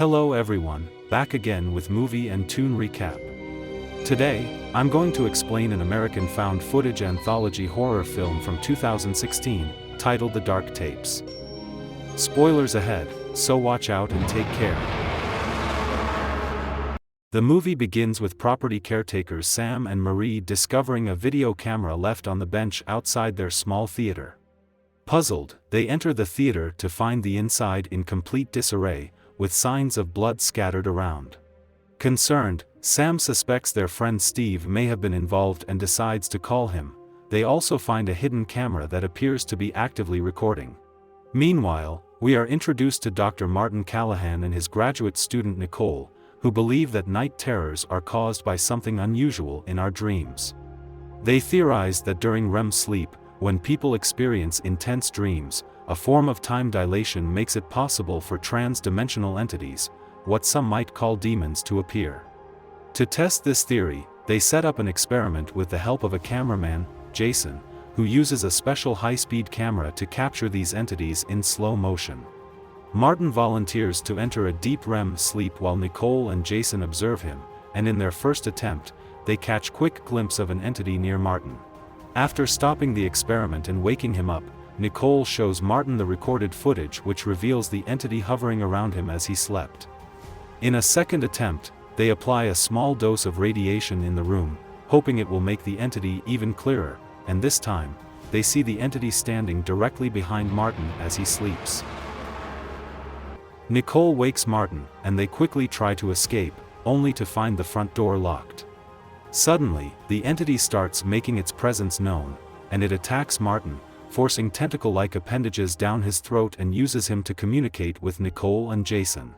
Hello everyone, back again with movie and tune recap. Today, I'm going to explain an American found footage anthology horror film from 2016, titled The Dark Tapes. Spoilers ahead, so watch out and take care. The movie begins with property caretakers Sam and Marie discovering a video camera left on the bench outside their small theater. Puzzled, they enter the theater to find the inside in complete disarray, with signs of blood scattered around. Concerned, Sam suspects their friend Steve may have been involved and decides to call him. They also find a hidden camera that appears to be actively recording. Meanwhile, we are introduced to Dr. Martin Callahan and his graduate student Nicole, who believe that night terrors are caused by something unusual in our dreams. They theorize that during REM sleep, when people experience intense dreams, a form of time dilation makes it possible for trans-dimensional entities, what some might call demons, to appear. To test this theory, they set up an experiment with the help of a cameraman, Jason, who uses a special high-speed camera to capture these entities in slow motion. Martin volunteers to enter a deep REM sleep while Nicole and Jason observe him, and in their first attempt, they catch a quick glimpse of an entity near Martin. After stopping the experiment and waking him up, Nicole shows Martin the recorded footage which reveals the entity hovering around him as he slept. In a second attempt, they apply a small dose of radiation in the room, hoping it will make the entity even clearer, and this time, they see the entity standing directly behind Martin as he sleeps. Nicole wakes Martin, and they quickly try to escape, only to find the front door locked. Suddenly, the entity starts making its presence known, and it attacks Martin, forcing tentacle-like appendages down his throat and uses him to communicate with Nicole and Jason.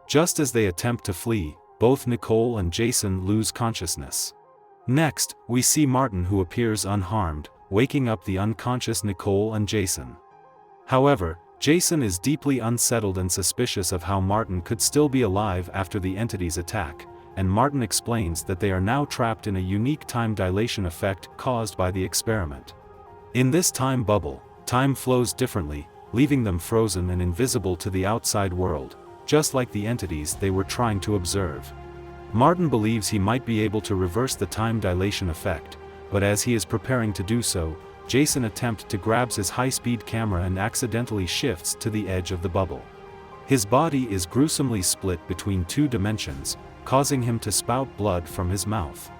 Just as they attempt to flee, both Nicole and Jason lose consciousness. Next, we see Martin, who appears unharmed, waking up the unconscious Nicole and Jason. However, Jason is deeply unsettled and suspicious of how Martin could still be alive after the entity's attack, and Martin explains that they are now trapped in a unique time dilation effect caused by the experiment. In this time bubble, time flows differently, leaving them frozen and invisible to the outside world, just like the entities they were trying to observe. Martin believes he might be able to reverse the time dilation effect, but as he is preparing to do so, Jason attempts to grab his high-speed camera and accidentally shifts to the edge of the bubble. His body is gruesomely split between two dimensions, causing him to spout blood from his mouth.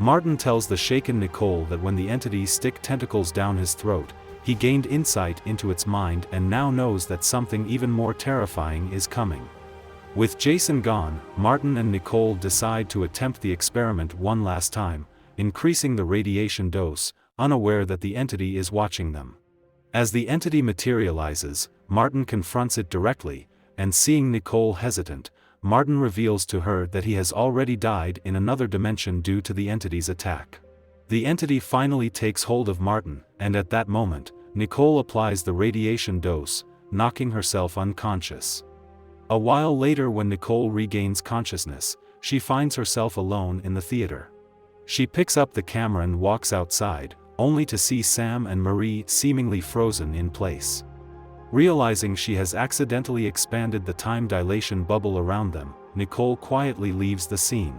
Martin tells the shaken Nicole that when the entities stick tentacles down his throat, he gained insight into its mind and now knows that something even more terrifying is coming. With Jason gone, Martin and Nicole decide to attempt the experiment one last time, increasing the radiation dose, unaware that the entity is watching them. As the entity materializes, Martin confronts it directly, and seeing Nicole hesitant, Martin reveals to her that he has already died in another dimension due to the entity's attack. The entity finally takes hold of Martin, and at that moment, Nicole applies the radiation dose, knocking herself unconscious. A while later, when Nicole regains consciousness, she finds herself alone in the theater. She picks up the camera and walks outside, only to see Sam and Marie seemingly frozen in place. Realizing she has accidentally expanded the time dilation bubble around them, Nicole quietly leaves the scene.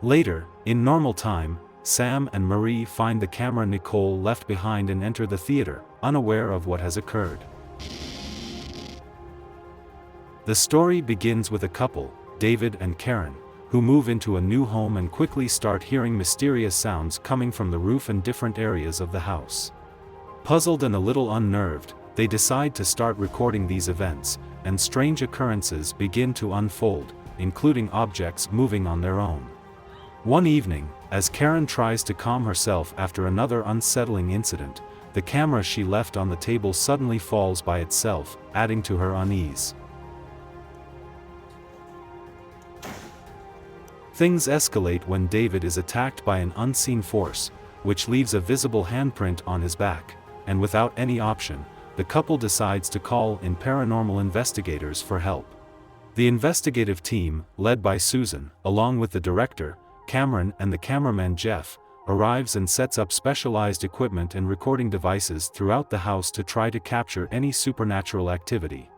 Later, in normal time, Sam and Marie find the camera Nicole left behind and enter the theater, unaware of what has occurred. The story begins with a couple, David and Karen, who move into a new home and quickly start hearing mysterious sounds coming from the roof and different areas of the house. Puzzled and a little unnerved, they decide to start recording these events, and strange occurrences begin to unfold, including objects moving on their own. One evening, as Karen tries to calm herself after another unsettling incident, the camera she left on the table suddenly falls by itself, adding to her unease. Things escalate when David is attacked by an unseen force, which leaves a visible handprint on his back, and without any option, the couple decides to call in paranormal investigators for help. The investigative team, led by Susan, along with the director, Cameron, and the cameraman Jeff, arrives and sets up specialized equipment and recording devices throughout the house to try to capture any supernatural activity.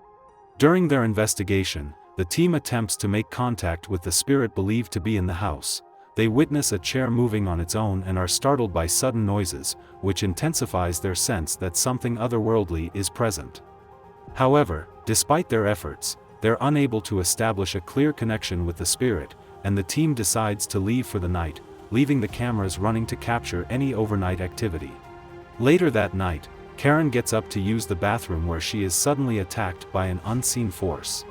During their investigation, the team attempts to make contact with the spirit believed to be in the house. They witness a chair moving on its own and are startled by sudden noises, which intensifies their sense that something otherworldly is present. However, despite their efforts, they're unable to establish a clear connection with the spirit, and the team decides to leave for the night, leaving the cameras running to capture any overnight activity. Later that night, Karen gets up to use the bathroom where she is suddenly attacked by an unseen force.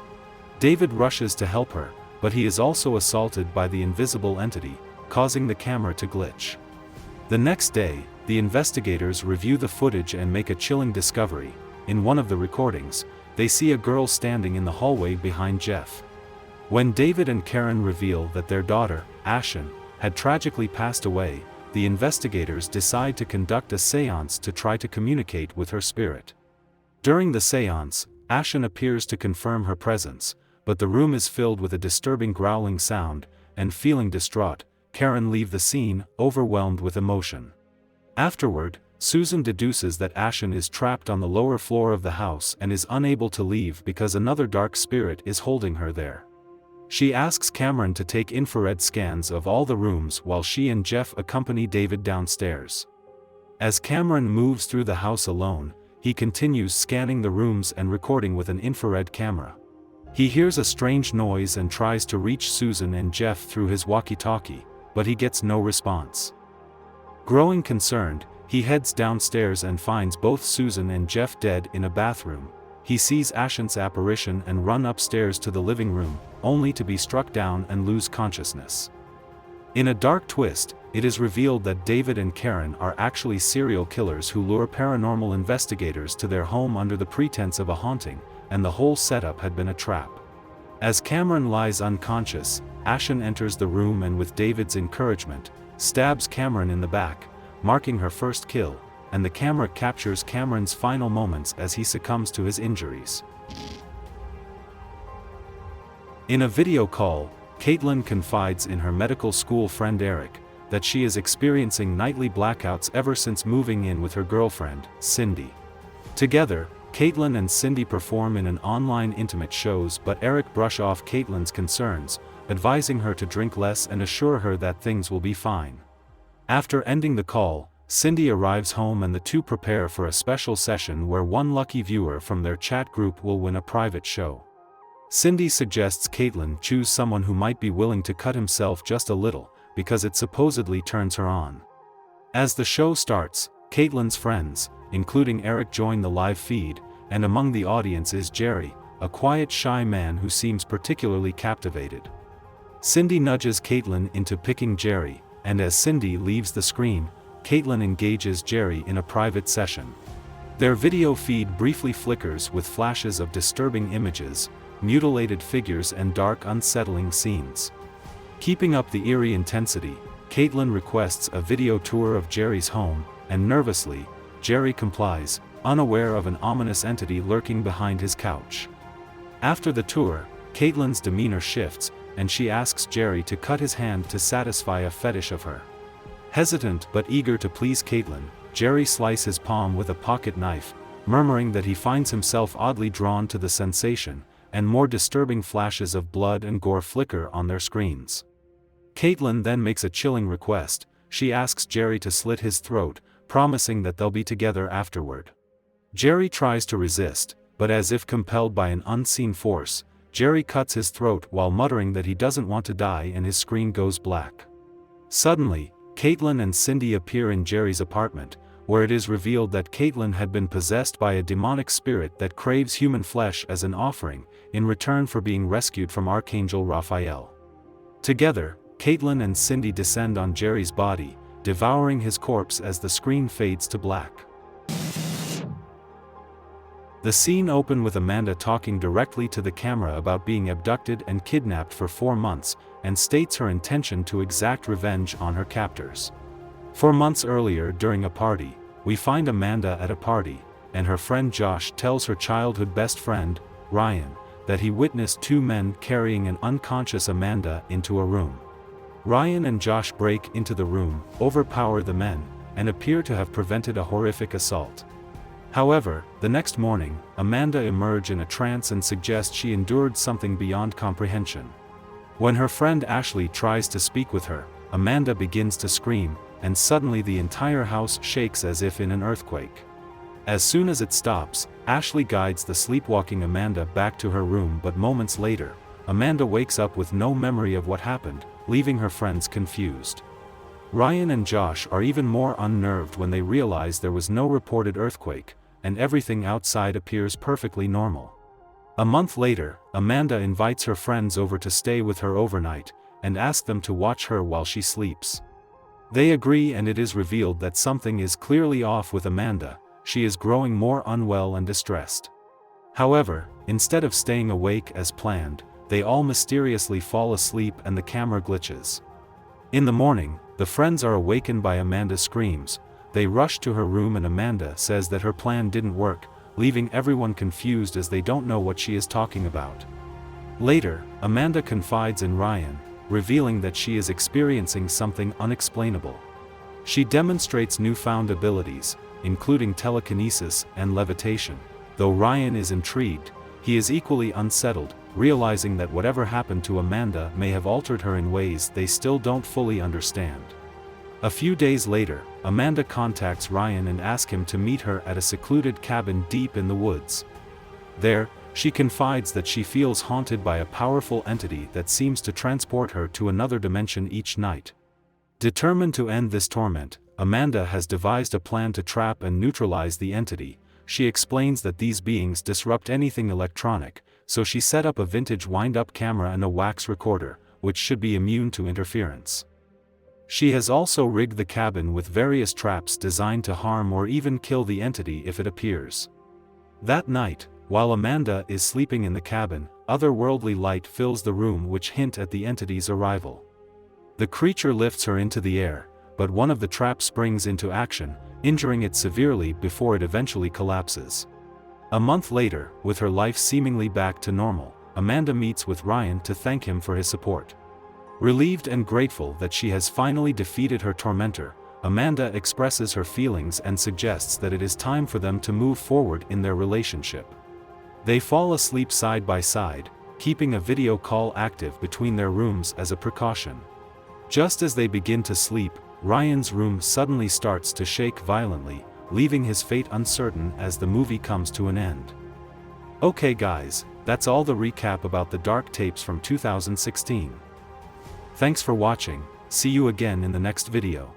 David rushes to help her, but he is also assaulted by the invisible entity, causing the camera to glitch. The next day, the investigators review the footage and make a chilling discovery. In one of the recordings, they see a girl standing in the hallway behind Jeff. When David and Karen reveal that their daughter, Ashen, had tragically passed away, the investigators decide to conduct a séance to try to communicate with her spirit. During the séance, Ashen appears to confirm her presence, but the room is filled with a disturbing growling sound, and feeling distraught, Karen leaves the scene, overwhelmed with emotion. Afterward, Susan deduces that Ashen is trapped on the lower floor of the house and is unable to leave because another dark spirit is holding her there. She asks Cameron to take infrared scans of all the rooms while she and Jeff accompany David downstairs. As Cameron moves through the house alone, he continues scanning the rooms and recording with an infrared camera. He hears a strange noise and tries to reach Susan and Jeff through his walkie-talkie, but he gets no response. Growing concerned, he heads downstairs and finds both Susan and Jeff dead in a bathroom. He sees Ashen's apparition and runs upstairs to the living room, only to be struck down and lose consciousness. In a dark twist, it is revealed that David and Karen are actually serial killers who lure paranormal investigators to their home under the pretense of a haunting, and the whole setup had been a trap. As Cameron lies unconscious, Ashen enters the room and with David's encouragement, stabs Cameron in the back, marking her first kill, and the camera captures Cameron's final moments as he succumbs to his injuries. In a video call, Caitlin confides in her medical school friend Eric that she is experiencing nightly blackouts ever since moving in with her girlfriend, Cindy. Together, Caitlin and Cindy perform in an online intimate shows, but Eric brushes off Caitlin's concerns, advising her to drink less and assure her that things will be fine. After ending the call, Cindy arrives home and the two prepare for a special session where one lucky viewer from their chat group will win a private show. Cindy suggests Caitlin choose someone who might be willing to cut himself just a little, because it supposedly turns her on. As the show starts, Caitlin's friends, including Eric, join the live feed, and among the audience is Jerry, a quiet, shy man who seems particularly captivated. Cindy nudges Caitlin into picking Jerry, and as Cindy leaves the screen, Caitlin engages Jerry in a private session. Their video feed briefly flickers with flashes of disturbing images, mutilated figures and dark, unsettling scenes. Keeping up the eerie intensity, Caitlin requests a video tour of Jerry's home, and nervously, Jerry complies, unaware of an ominous entity lurking behind his couch. After the tour, Caitlin's demeanor shifts, and she asks Jerry to cut his hand to satisfy a fetish of her. Hesitant but eager to please Caitlin, Jerry slices his palm with a pocket knife, murmuring that he finds himself oddly drawn to the sensation, and more disturbing flashes of blood and gore flicker on their screens. Caitlin then makes a chilling request. She asks Jerry to slit his throat, promising that they'll be together afterward. Jerry tries to resist, but as if compelled by an unseen force, Jerry cuts his throat while muttering that he doesn't want to die, and his screen goes black. Suddenly, Caitlin and Cindy appear in Jerry's apartment, where it is revealed that Caitlin had been possessed by a demonic spirit that craves human flesh as an offering, in return for being rescued from Archangel Raphael. Together, Caitlin and Cindy descend on Jerry's body, devouring his corpse as the screen fades to black. The scene opens with Amanda talking directly to the camera about being abducted and kidnapped for 4 months, and states her intention to exact revenge on her captors. 4 months earlier, during a party, we find Amanda at a party, and her friend Josh tells her childhood best friend, Ryan, that he witnessed 2 men carrying an unconscious Amanda into a room. Ryan and Josh break into the room, overpower the men, and appear to have prevented a horrific assault. However, the next morning, Amanda emerges in a trance and suggests she endured something beyond comprehension. When her friend Ashley tries to speak with her, Amanda begins to scream, and suddenly the entire house shakes as if in an earthquake. As soon as it stops, Ashley guides the sleepwalking Amanda back to her room, but moments later, Amanda wakes up with no memory of what happened, leaving her friends confused. Ryan and Josh are even more unnerved when they realize there was no reported earthquake, and everything outside appears perfectly normal. A month later, Amanda invites her friends over to stay with her overnight, and asks them to watch her while she sleeps. They agree, and it is revealed that something is clearly off with Amanda. She is growing more unwell and distressed. However, instead of staying awake as planned, they all mysteriously fall asleep and the camera glitches. In the morning, the friends are awakened by Amanda's screams. They rush to her room and Amanda says that her plan didn't work, leaving everyone confused as they don't know what she is talking about. Later, Amanda confides in Ryan, revealing that she is experiencing something unexplainable. She demonstrates newfound abilities, including telekinesis and levitation. Though Ryan is intrigued, he is equally unsettled, realizing that whatever happened to Amanda may have altered her in ways they still don't fully understand. A few days later, Amanda contacts Ryan and asks him to meet her at a secluded cabin deep in the woods. There, she confides that she feels haunted by a powerful entity that seems to transport her to another dimension each night. Determined to end this torment, Amanda has devised a plan to trap and neutralize the entity. She explains that these beings disrupt anything electronic, so she set up a vintage wind-up camera and a wax recorder, which should be immune to interference. She has also rigged the cabin with various traps designed to harm or even kill the entity if it appears. That night, while Amanda is sleeping in the cabin, otherworldly light fills the room, which hint at the entity's arrival. The creature lifts her into the air, but one of the traps springs into action, injuring it severely before it eventually collapses. A month later, with her life seemingly back to normal, Amanda meets with Ryan to thank him for his support. Relieved and grateful that she has finally defeated her tormentor, Amanda expresses her feelings and suggests that it is time for them to move forward in their relationship. They fall asleep side by side, keeping a video call active between their rooms as a precaution. Just as they begin to sleep, Ryan's room suddenly starts to shake violently, leaving his fate uncertain as the movie comes to an end. Okay guys, that's all the recap about the dark tapes from 2016. Thanks for watching, see you again in the next video.